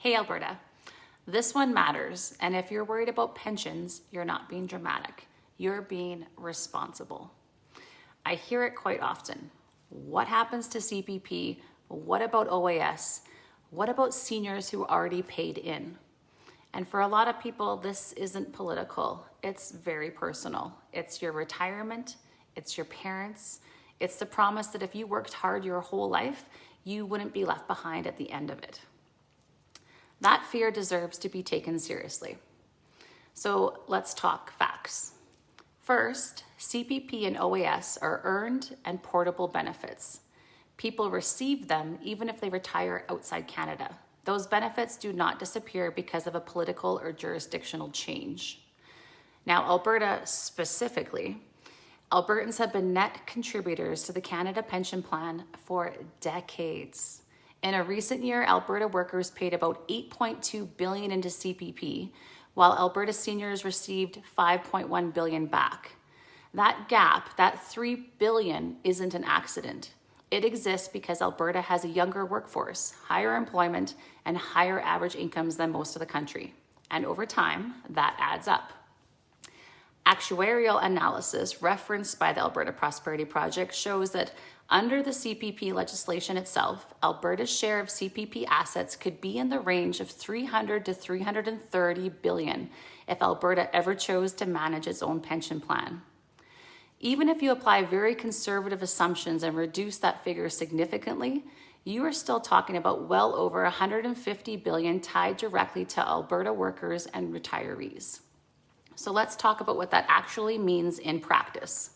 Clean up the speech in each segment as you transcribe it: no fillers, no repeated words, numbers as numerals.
Hey Alberta, this one matters, and if you're worried about pensions, you're not being dramatic. You're being responsible. I hear it quite often. What happens to CPP? What about OAS? What about seniors who already paid in? And for a lot of people, this isn't political. It's very personal. It's your retirement, it's your parents, it's the promise that if you worked hard your whole life, you wouldn't be left behind at the end of it. That fear deserves to be taken seriously. So let's talk facts. First, CPP and OAS are earned and portable benefits. People receive them even if they retire outside Canada. Those benefits do not disappear because of a political or jurisdictional change. Now, Alberta specifically, Albertans have been net contributors to the Canada Pension Plan for decades. In a recent year, Alberta workers paid about $8.2 billion into CPP, while Alberta seniors received $5.1 billion back. That gap, that $3 billion, isn't an accident. It exists because Alberta has a younger workforce, higher employment, and higher average incomes than most of the country. And over time, that adds up. Actuarial analysis referenced by the Alberta Prosperity Project shows that under the CPP legislation itself, Alberta's share of CPP assets could be in the range of $300 to $330 billion if Alberta ever chose to manage its own pension plan. Even if you apply very conservative assumptions and reduce that figure significantly, you are still talking about well over $150 billion tied directly to Alberta workers and retirees. So let's talk about what that actually means in practice.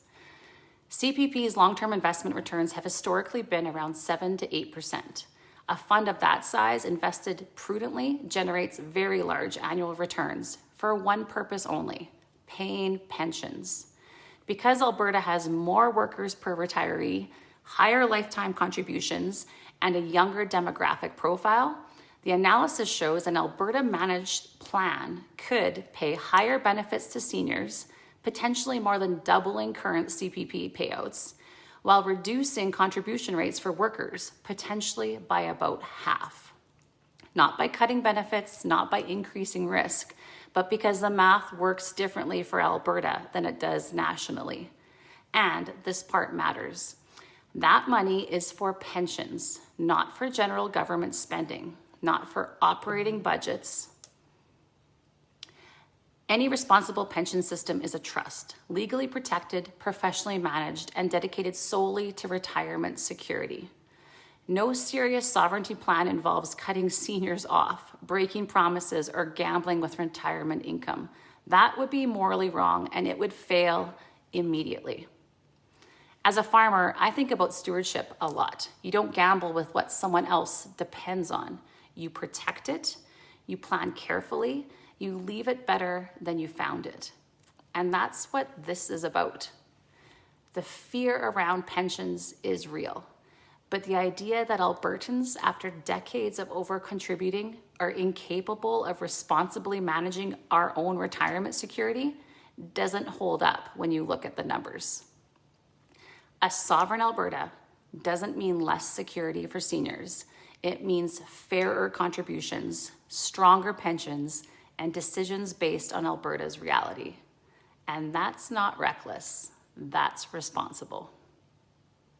CPP's long-term investment returns have historically been around 7 to 8%. A fund of that size invested prudently generates very large annual returns for one purpose only: paying pensions. Because Alberta has more workers per retiree, higher lifetime contributions, and a younger demographic profile, the analysis shows an Alberta managed plan could pay higher benefits to seniors, potentially more than doubling current CPP payouts, while reducing contribution rates for workers, potentially by about half. Not by cutting benefits, not by increasing risk, but because the math works differently for Alberta than it does nationally. And this part matters. That money is for pensions, not for general government spending, not for operating budgets. Any responsible pension system is a trust, legally protected, professionally managed, and dedicated solely to retirement security. No serious sovereignty plan involves cutting seniors off, breaking promises, or gambling with retirement income. That would be morally wrong, and it would fail immediately. As a farmer, I think about stewardship a lot. You don't gamble with what someone else depends on. You protect it, you plan carefully, you leave it better than you found it. And that's what this is about. The fear around pensions is real. But the idea that Albertans, after decades of over-contributing, are incapable of responsibly managing our own retirement security doesn't hold up when you look at the numbers. A sovereign Alberta doesn't mean less security for seniors. It means fairer contributions, stronger pensions, and decisions based on Alberta's reality. And that's not reckless, that's responsible.